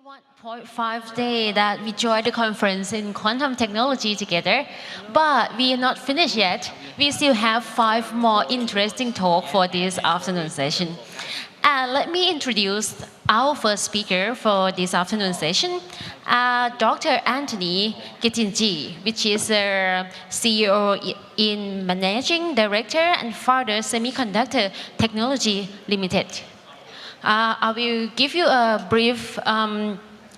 1.5 days that we joined the conference in quantum technology together, but we are not finished yet. We still have 5 more interesting talks for this afternoon session. And let me introduce our first speaker for this afternoon session, Dr. Anthony Githinji, which is a CEO in Managing Director and founder Semiconductor Technology Limited. I will give you a brief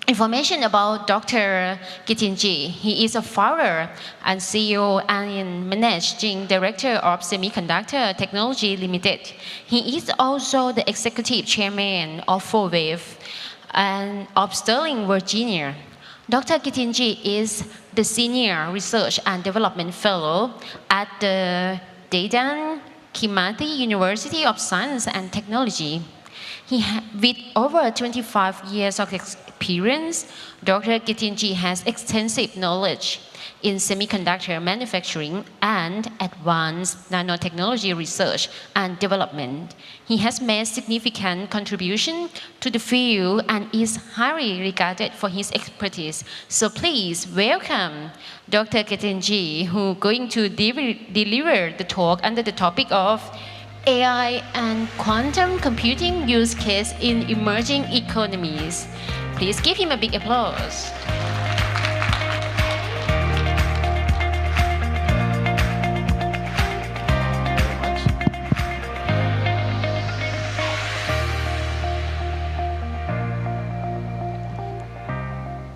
information about Dr. Githinji. He is a founder and CEO and Managing Director of Semiconductor Technology Limited. He is also the Executive Chairman of 4Wave and of Sterling, Virginia. Dr. Githinji is the Senior Research and Development Fellow at the Dedan Kimathi University of Science and Technology. With over 25 years of experience, Dr. Githinji has extensive knowledge in semiconductor manufacturing and advanced nanotechnology research and development. He has made significant contribution to the field and is highly regarded for his expertise. So please welcome Dr. Githinji, who is going to deliver the talk under the topic of AI and quantum computing use case in emerging economies. Please give him a big applause.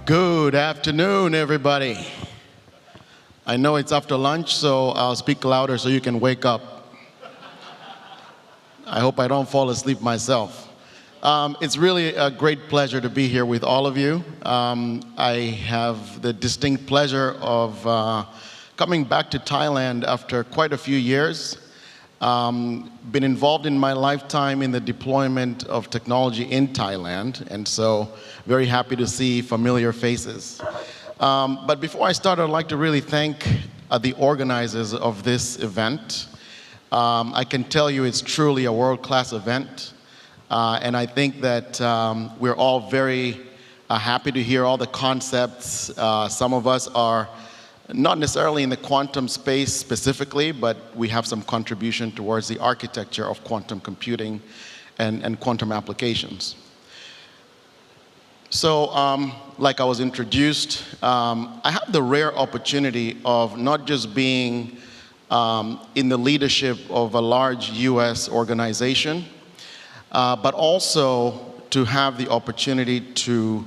Good afternoon, everybody. I know it's after lunch, so I'll speak louder so you can wake up. I hope I don't fall asleep myself. It's really a great pleasure to be here with all of you. I have the distinct pleasure of coming back to Thailand after quite a few years. Been involved in my lifetime in the deployment of technology in Thailand, and so very happy to see familiar faces. But before I start, I'd like to really thank the organizers of this event. I can tell you it's truly a world-class event, and I think that we're all very happy to hear all the concepts. Some of us are not necessarily in the quantum space specifically, but we have some contribution towards the architecture of quantum computing and quantum applications. So, like I was introduced, I have the rare opportunity of not just being in the leadership of a large US organization, but also to have the opportunity to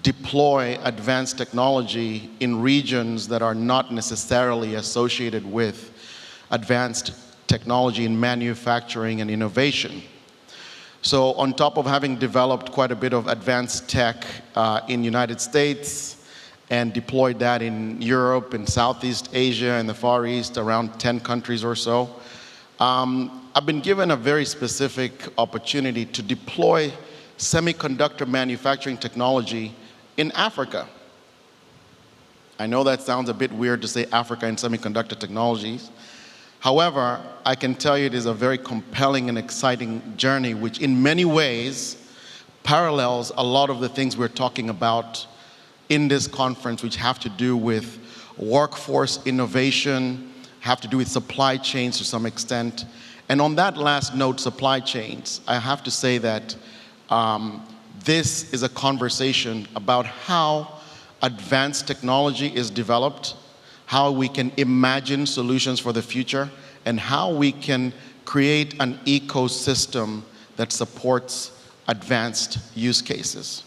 deploy advanced technology in regions that are not necessarily associated with advanced technology in manufacturing and innovation. So on top of having developed quite a bit of advanced tech in the United States, and deployed that in Europe and Southeast Asia and the Far East, around 10 countries or so. I've been given a very specific opportunity to deploy semiconductor manufacturing technology in Africa. I know that sounds a bit weird to say Africa and semiconductor technologies. However, I can tell you it is a very compelling and exciting journey, which in many ways parallels a lot of the things we're talking about in this conference, which have to do with workforce innovation, have to do with supply chains to some extent. And on that last note, supply chains, I have to say that this is a conversation about how advanced technology is developed, how we can imagine solutions for the future, and how we can create an ecosystem that supports advanced use cases.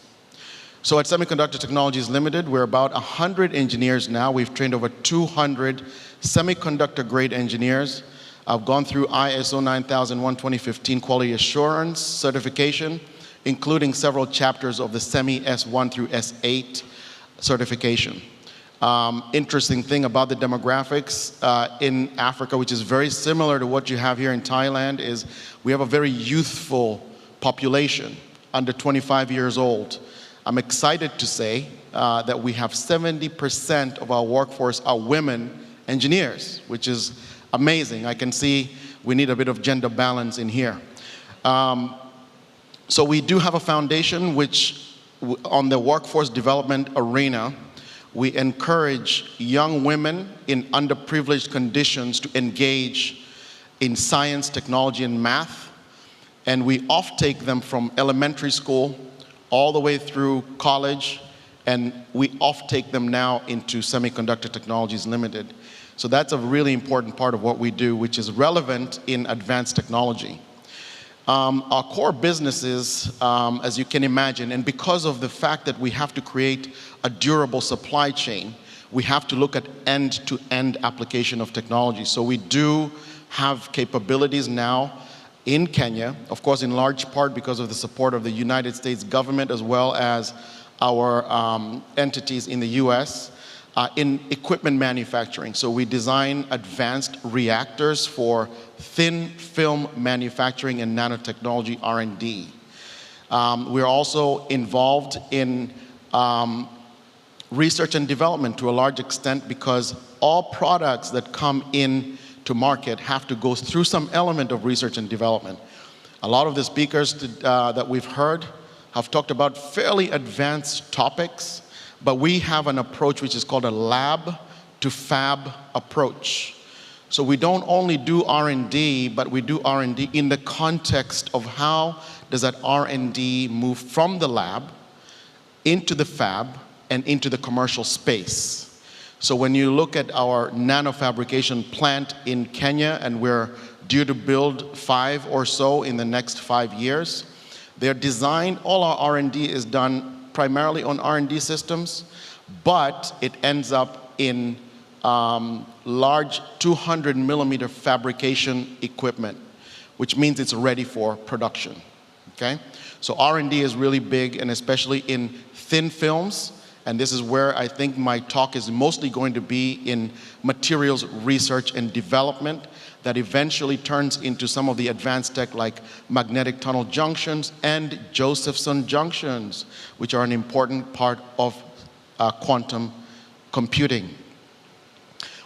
So at Semiconductor Technologies Limited, we're about 100 engineers now. We've trained over 200 semiconductor-grade engineers. I've gone through ISO 9001 2015 quality assurance certification, including several chapters of the SEMI S1 through S8 certification. Interesting thing about the demographics in Africa, which is very similar to what you have here in Thailand, is we have a very youthful population, under 25 years old. I'm excited to say that we have 70% of our workforce are women engineers, which is amazing. I can see we need a bit of gender balance in here. So we do have a foundation which on the workforce development arena, we encourage young women in underprivileged conditions to engage in science, technology, and math. And we off-take them from elementary school all the way through college, and we off-take them now into Semiconductor Technologies Limited. So that's a really important part of what we do, which is relevant in advanced technology. Our core businesses, as you can imagine, and because of the fact that we have to create a durable supply chain, we have to look at end-to-end application of technology. So we do have capabilities now in Kenya, of course in large part because of the support of the United States government as well as our entities in the US, in equipment manufacturing. So we design advanced reactors for thin film manufacturing and nanotechnology R&D. We're also involved in research and development to a large extent because all products that come in to market have to go through some element of research and development. A lot of the speakers that we've heard have talked about fairly advanced topics, but we have an approach which is called a lab to fab approach. So we don't only do R&D, but we do R&D in the context of how does that R&D move from the lab into the fab and into the commercial space. So when you look at our nanofabrication plant in Kenya, and we're due to build 5 or so in the next 5 years, they're designed, all our R&D is done primarily on R&D systems, but it ends up in large 200 millimeter fabrication equipment, which means it's ready for production, okay? So R&D is really big, and especially in thin films, and this is where I think my talk is mostly going to be in materials research and development that eventually turns into some of the advanced tech like magnetic tunnel junctions and Josephson junctions, which are an important part of quantum computing.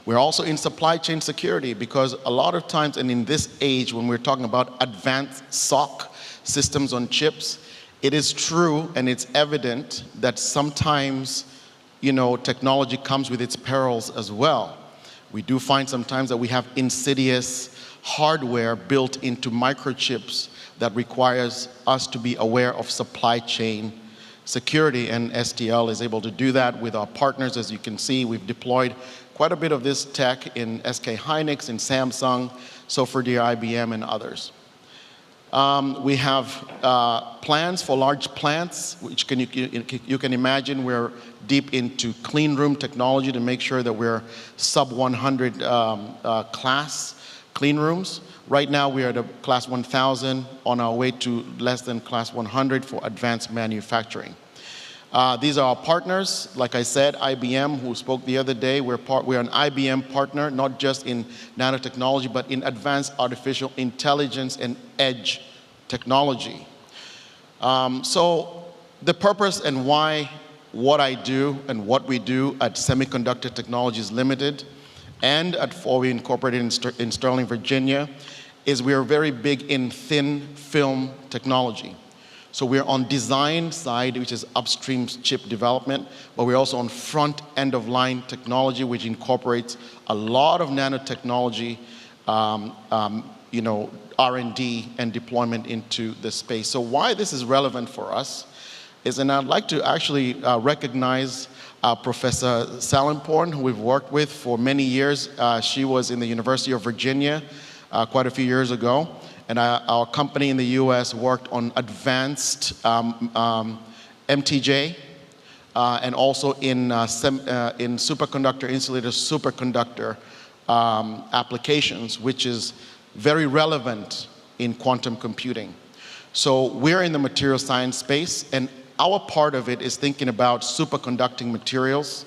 We're also in supply chain security because a lot of times, and in this age when we're talking about advanced SOC systems on chips, it is true and it's evident that sometimes, you know, technology comes with its perils as well. We do find sometimes that we have insidious hardware built into microchips that requires us to be aware of supply chain security, and STL is able to do that with our partners. As you can see, we've deployed quite a bit of this tech in SK Hynix, in Samsung, Software, IBM, and others. We have plans for large plants, which you can imagine we're deep into clean room technology to make sure that we're sub 100 class clean rooms. Right now we are at a class 1000 on our way to less than class 100 for advanced manufacturing. These are our partners. Like I said, IBM, who spoke the other day, we're an IBM partner, not just in nanotechnology, but in advanced artificial intelligence and edge technology. So the purpose and why what I do and what we do at Semiconductor Technologies Limited and at Forwey Incorporated in Sterling, Virginia, is we are very big in thin film technology. So we're on design side, which is upstream chip development, but we're also on front end of line technology, which incorporates a lot of nanotechnology, you know, R&D and deployment into the space. So why this is relevant for us is, and I'd like to actually recognize Professor Salenporn, who we've worked with for many years. She was in the University of Virginia quite a few years ago. And our company in the US worked on advanced MTJ and also in superconductor, insulator superconductor applications, which is very relevant in quantum computing. So we're in the material science space, and our part of it is thinking about superconducting materials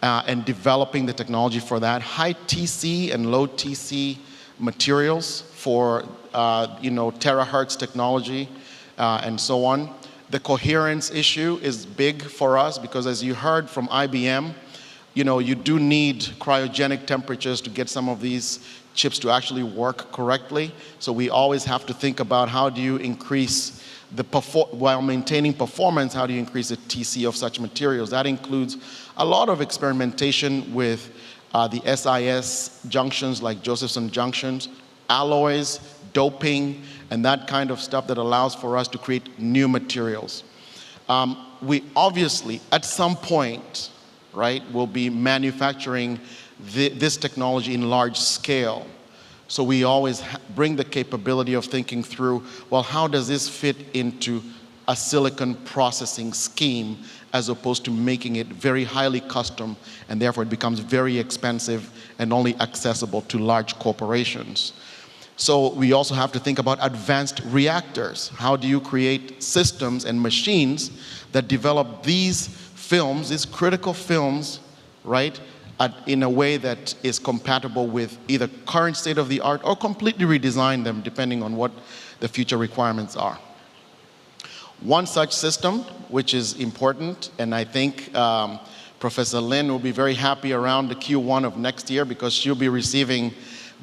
and developing the technology for that. High TC and low TC materials for you know, terahertz technology and so on. The coherence issue is big for us because, as you heard from IBM, you know, you do need cryogenic temperatures to get some of these chips to actually work correctly. So we always have to think about how do you increase while maintaining performance, how do you increase the TC of such materials? That includes a lot of experimentation with the SIS junctions, like Josephson junctions, alloys, doping, and that kind of stuff that allows for us to create new materials. We obviously, at some point, right, will be manufacturing this technology in large scale. So we always bring the capability of thinking through, well, how does this fit into a silicon processing scheme as opposed to making it very highly custom, and therefore it becomes very expensive and only accessible to large corporations. So we also have to think about advanced reactors. How do you create systems and machines that develop these films, these critical films, right, in a way that is compatible with either current state of the art or completely redesign them depending on what the future requirements are. One such system, which is important, and I think Professor Lin will be very happy around the Q1 of next year because she'll be receiving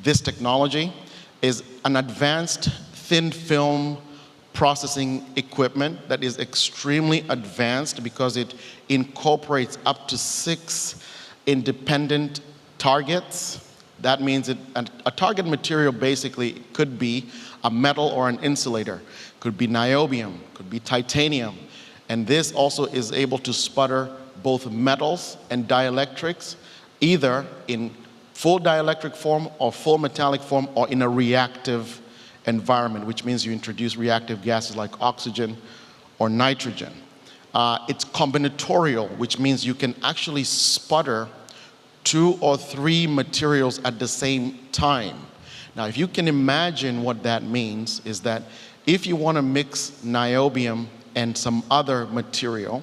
this technology, is an advanced thin film processing equipment that is extremely advanced because it incorporates up to 6 independent targets. That means a target material basically could be a metal or an insulator, could be niobium, could be titanium, and this also is able to sputter both metals and dielectrics, either in full dielectric form or full metallic form or in a reactive environment, which means you introduce reactive gases like oxygen or nitrogen. It's combinatorial, which means you can actually sputter 2 or 3 materials at the same time. Now, if you can imagine what that means is that if you want to mix niobium and some other material,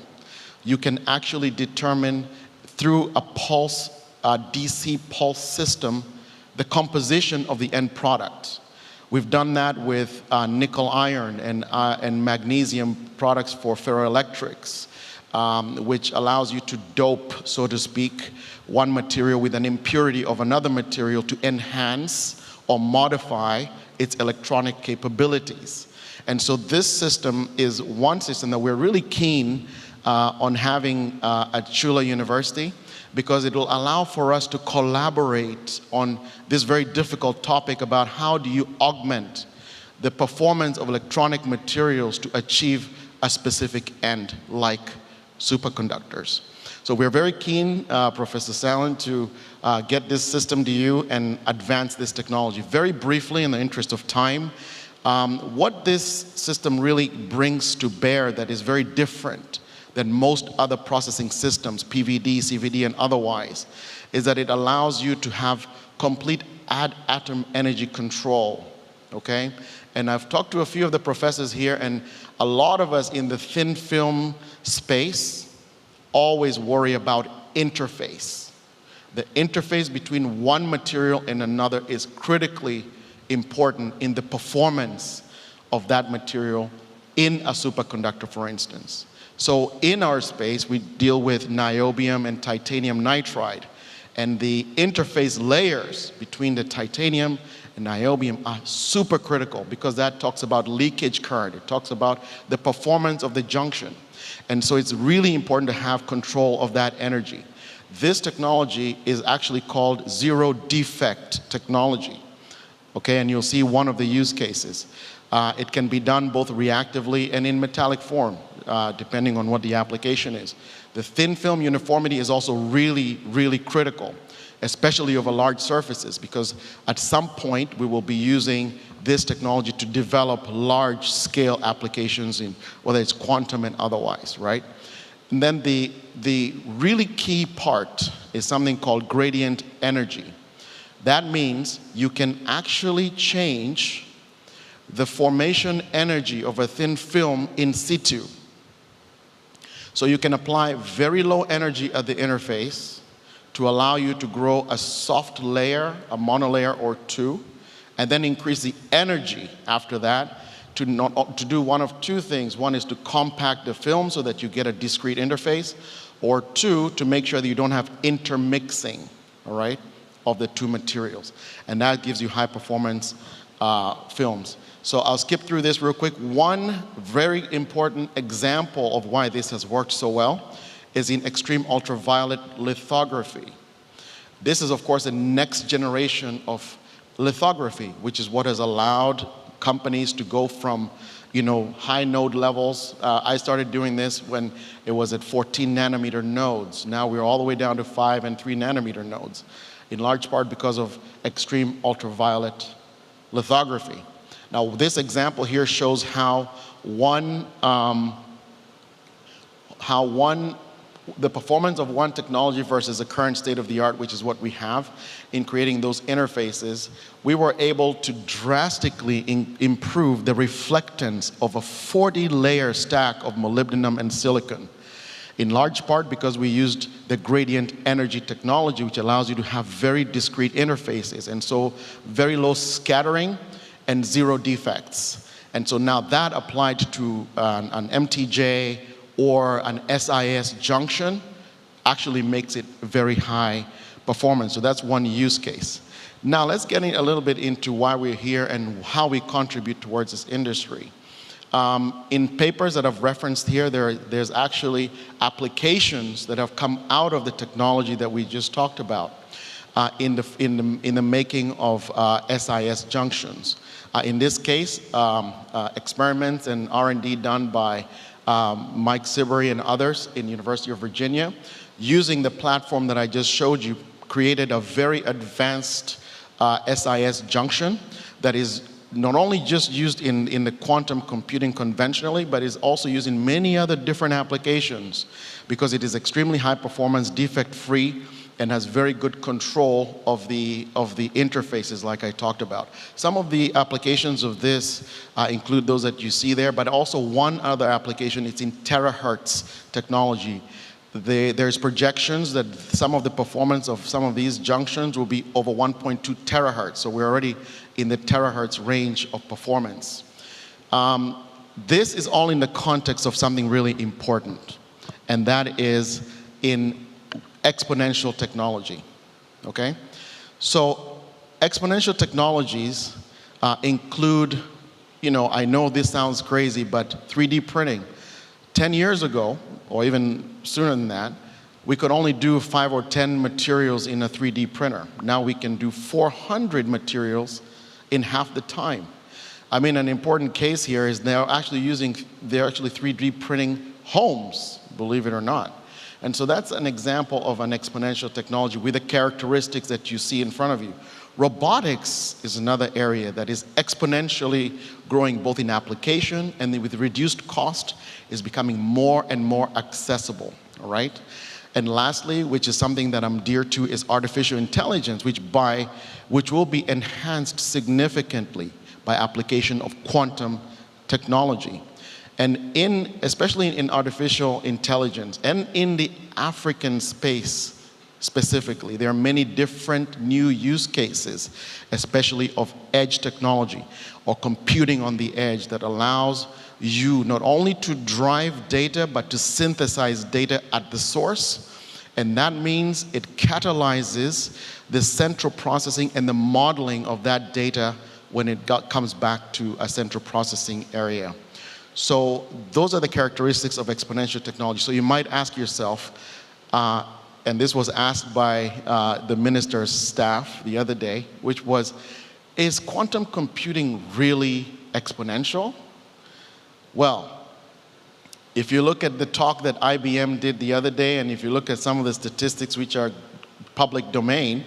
you can actually determine through a pulse, a DC pulse system, the composition of the end product. We've done that with nickel iron and magnesium products for ferroelectrics, which allows you to dope, so to speak, one material with an impurity of another material to enhance or modify its electronic capabilities. And so this system is one system that we're really keen on having at Chula University, because it will allow for us to collaborate on this very difficult topic about how do you augment the performance of electronic materials to achieve a specific end, like superconductors. So we're very keen, Professor Salen, to get this system to you and advance this technology. Very briefly, in the interest of time, what this system really brings to bear that is very different than most other processing systems, PVD, CVD, and otherwise, is that it allows you to have complete atom energy control, okay? And I've talked to a few of the professors here, and a lot of us in the thin film space always worry about interface. The interface between one material and another is critically important in the performance of that material in a superconductor, for instance. So in our space, we deal with niobium and titanium nitride, and the interface layers between the titanium and niobium are super critical because that talks about leakage current. It talks about the performance of the junction. And so it's really important to have control of that energy. This technology is actually called zero defect technology, okay? And you'll see one of the use cases. It can be done both reactively and in metallic form, depending on what the application is. The thin film uniformity is also really, really critical, especially over large surfaces, because at some point we will be using this technology to develop large scale applications in whether it's quantum and otherwise, right? And then the really key part is something called gradient energy. That means you can actually change the formation energy of a thin film in situ. So you can apply very low energy at the interface to allow you to grow a soft layer, a monolayer or two, and then increase the energy after that to do one of two things. One is to compact the film so that you get a discrete interface, or two, to make sure that you don't have intermixing, all right? of the two materials. And that gives you high performance films. So I'll skip through this real quick. One very important example of why this has worked so well is in extreme ultraviolet lithography. This is, of course, the next generation of lithography, which is what has allowed companies to go from, high node levels. I started doing this when it was at 14 nanometer nodes. Now we're all the way down to 5 and 3 nanometer nodes, in large part because of extreme ultraviolet lithography. Now, this example here shows how the performance of one technology versus the current state of the art, which is what we have in creating those interfaces, we were able to drastically improve the reflectance of a 40-layer stack of molybdenum and silicon, in large part because we used the gradient energy technology, which allows you to have very discrete interfaces, and so very low scattering and zero defects. And so now that applied to an MTJ or an SIS junction actually makes it very high performance. So that's one use case. Now let's get a little bit into why we're here and how we contribute towards this industry. In papers that I've referenced here, there's actually applications that have come out of the technology that we just talked about in the making of SIS junctions. In this case, experiments and R&D done by Mike Siberry and others in University of Virginia, using the platform that I just showed you, created a very advanced SIS junction that is not only just used in the quantum computing conventionally, but is also used in many other different applications because it is extremely high performance, defect-free, and has very good control of the interfaces like I talked about. Some of the applications of this include those that you see there, but also one other application, it's in terahertz technology. There's projections that some of the performance of some of these junctions will be over 1.2 terahertz, so we're already in the terahertz range of performance. This is all in the context of something really important, and that is in exponential technology, okay? So exponential technologies include, I know this sounds crazy, but 3D printing. 10 years ago, or even sooner than that, we could only do 5 or 10 materials in a 3D printer. Now we can do 400 materials in half the time. I mean, an important case here is they're actually 3D printing homes, believe it or not. And so that's an example of an exponential technology with the characteristics that you see in front of you. Robotics is another area that is exponentially growing both in application and with reduced cost is becoming more and more accessible, all right? And lastly, which is something that I'm dear to, is artificial intelligence, which will be enhanced significantly by application of quantum technology. And especially in artificial intelligence and in the African space specifically, there are many different new use cases, especially of edge technology or computing on the edge that allows you not only to drive data, but to synthesize data at the source. And that means it catalyzes the central processing and the modeling of that data when it comes back to a central processing area. So those are the characteristics of exponential technology. So you might ask yourself, and this was asked by the minister's staff the other day, which was, is quantum computing really exponential? Well, if you look at the talk that IBM did the other day, and if you look at some of the statistics which are public domain,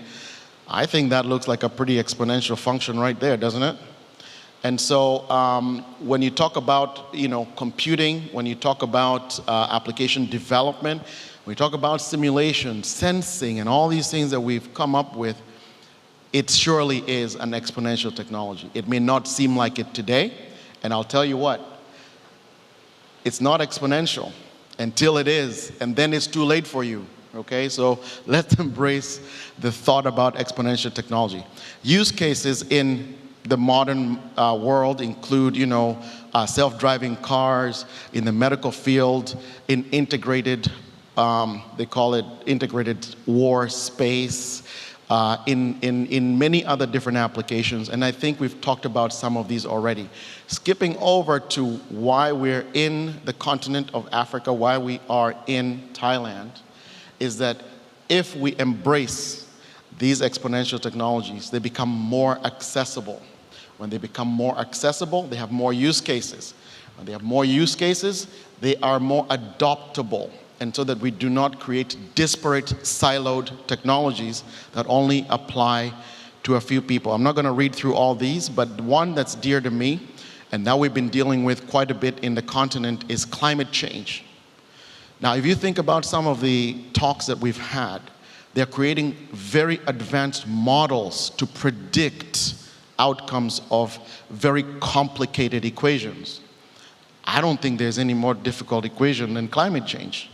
I think that looks like a pretty exponential function right there, doesn't it? And so when you talk about computing, when you talk about application development, when you talk about simulation, sensing, and all these things that we've come up with, it surely is an exponential technology. It may not seem like it today, and I'll tell you what, it's not exponential until it is, and then it's too late for you. Okay, so let's embrace the thought about exponential technology. Use cases in the modern world include, self-driving cars, in the medical field, in integrated, they call it integrated war space, in many other different applications, and I think we've talked about some of these already. Skipping over to why we're in the continent of Africa, why we are in Thailand, is that if we embrace these exponential technologies, they become more accessible. When they become more accessible, they have more use cases. When they have more use cases, they are more adoptable, and so that we do not create disparate, siloed technologies that only apply to a few people. I'm not going to read through all these, but one that's dear to me, and now we've been dealing with quite a bit in the continent, is climate change. Now, if you think about some of the talks that we've had, they're creating very advanced models to predict outcomes of very complicated equations. I don't think there's any more difficult equation than climate change.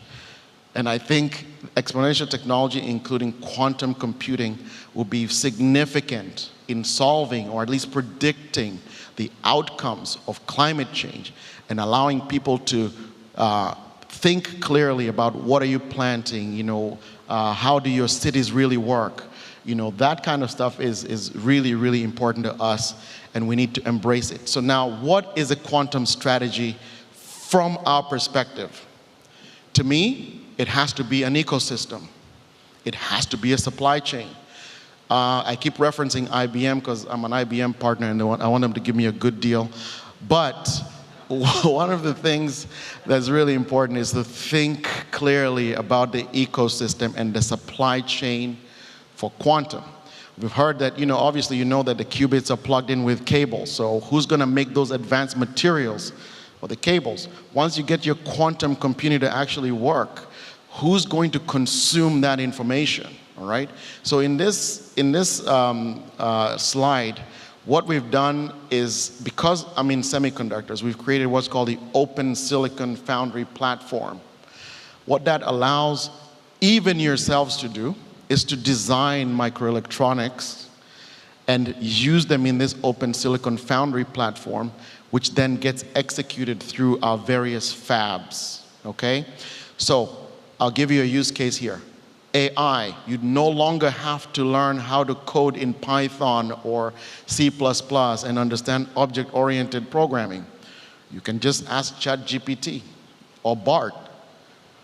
And I think exponential technology, including quantum computing, will be significant in solving or at least predicting the outcomes of climate change and allowing people to think clearly about what are you planting, how do your cities really work. That kind of stuff is really, really important to us, and we need to embrace it. So now, what is a quantum strategy from our perspective? To me, it has to be an ecosystem. It has to be a supply chain. I keep referencing IBM because I'm an IBM partner and I want them to give me a good deal. But one of the things that's really important is to think clearly about the ecosystem and the supply chain for quantum. We've heard that, obviously that the qubits are plugged in with cables. So who's going to make those advanced materials for the cables? Once you get your quantum computing to actually work, who's going to consume that information, all right? So in this slide, what we've done is, because I'm in semiconductors, we've created what's called the Open Silicon Foundry Platform. What that allows even yourselves to do is to design microelectronics and use them in this Open Silicon Foundry platform, which then gets executed through our various fabs, okay? So I'll give you a use case here. AI, you no longer have to learn how to code in Python or C++ and understand object-oriented programming. You can just ask ChatGPT or BART,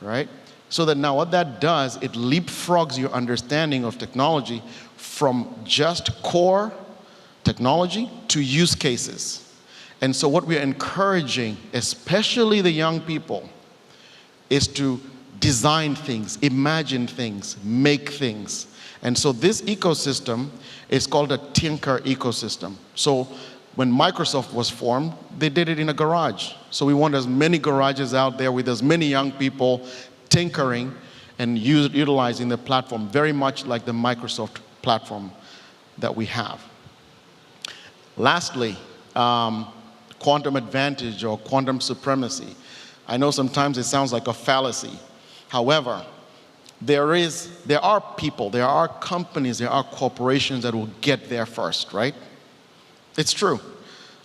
right? So that now what that does, it leapfrogs your understanding of technology from just core technology to use cases. And so what we're encouraging, especially the young people, is to design things, imagine things, make things. And so this ecosystem is called a Tinker ecosystem. So when Microsoft was formed, they did it in a garage. So we want as many garages out there with as many young people tinkering and utilizing the platform, very much like the Microsoft platform that we have. Lastly, quantum advantage or quantum supremacy. I know sometimes it sounds like a fallacy. However, there are people, there are companies, there are corporations that will get there first, right? It's true.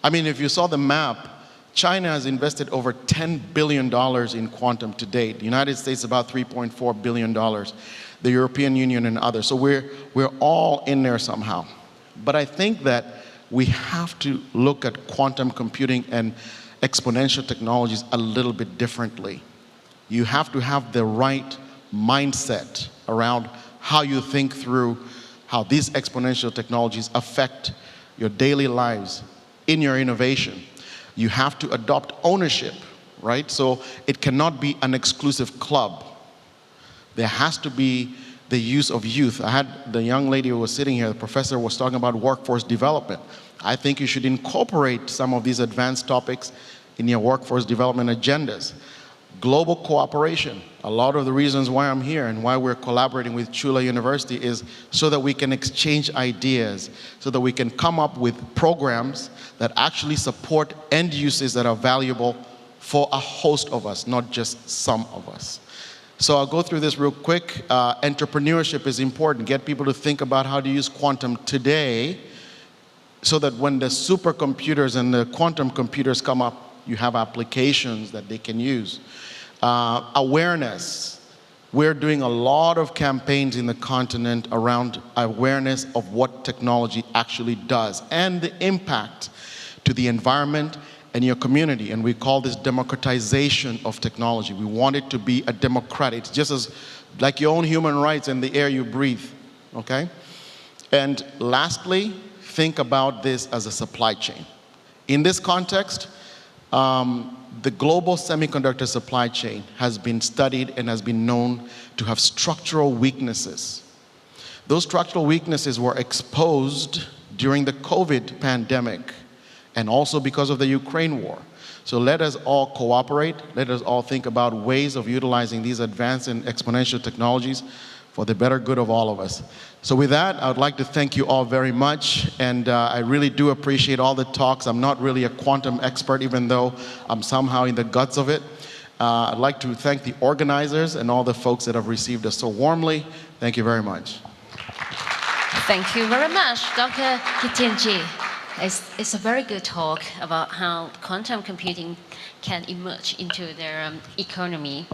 I mean, if you saw the map, China has invested over $10 billion in quantum to date. The United States about $3.4 billion. The European Union and others. So we're all in there somehow. But I think that we have to look at quantum computing and exponential technologies a little bit differently. You have to have the right mindset around how you think through how these exponential technologies affect your daily lives in your innovation. You have to adopt ownership, right? So it cannot be an exclusive club. There has to be the use of youth. I had the young lady who was sitting here, the professor was talking about workforce development. I think you should incorporate some of these advanced topics in your workforce development agendas. Global cooperation. A lot of the reasons why I'm here and why we're collaborating with Chula University is so that we can exchange ideas, so that we can come up with programs that actually support end uses that are valuable for a host of us, not just some of us. So I'll go through this real quick. Entrepreneurship is important. Get people to think about how to use quantum today so that when the supercomputers and the quantum computers come up, you have applications that they can use. Awareness. We're doing a lot of campaigns in the continent around awareness of what technology actually does and the impact to the environment and your community. And we call this democratization of technology. We want it to be a democratic, it's just as like your own human rights and the air you breathe, okay? And lastly, think about this as a supply chain. In this context, the global semiconductor supply chain has been studied and has been known to have structural weaknesses. Those structural weaknesses were exposed during the COVID pandemic and also because of the Ukraine war. So let us all cooperate. Let us all think about ways of utilizing these advanced and exponential technologies for the better good of all of us. So with that, I would like to thank you all very much, and I really do appreciate all the talks. I'm not really a quantum expert, even though I'm somehow in the guts of it. I'd like to thank the organizers and all the folks that have received us so warmly. Thank you very much. Thank you very much, Dr. Githinji. It's a very good talk about how quantum computing can emerge into their economy.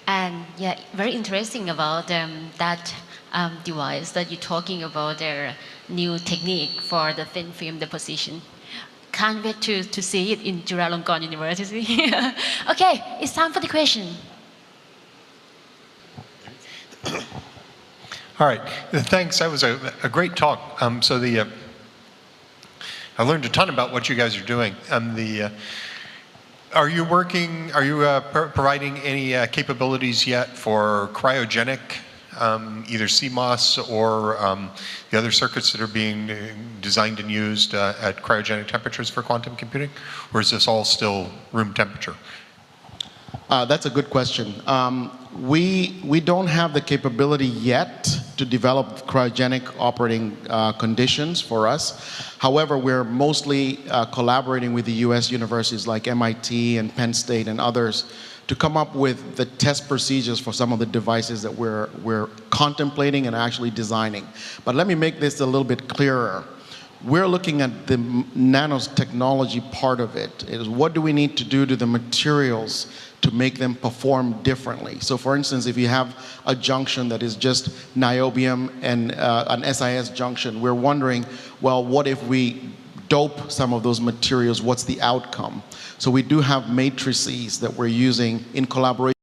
And yeah, very interesting about that device that you're talking about, their new technique for the thin film deposition. Can't wait to see it in Chulalongkorn University. Okay, it's time for the question. All right, thanks. That was a great talk. I learned a ton about what you guys are doing. Are you providing any capabilities yet for cryogenic, either CMOS or the other circuits that are being designed and used at cryogenic temperatures for quantum computing? Or is this all still room temperature? That's a good question. We don't have the capability yet to develop cryogenic operating conditions for us. However, we're mostly collaborating with the US universities like MIT and Penn State and others to come up with the test procedures for some of the devices that we're contemplating and actually designing. But let me make this a little bit clearer. We're looking at the nanotechnology part of it. Is what do we need to do to the materials to make them perform differently? So for instance, if you have a junction that is just niobium and an SIS junction, we're wondering, well, what if we dope some of those materials? What's the outcome? So we do have matrices that we're using in collaboration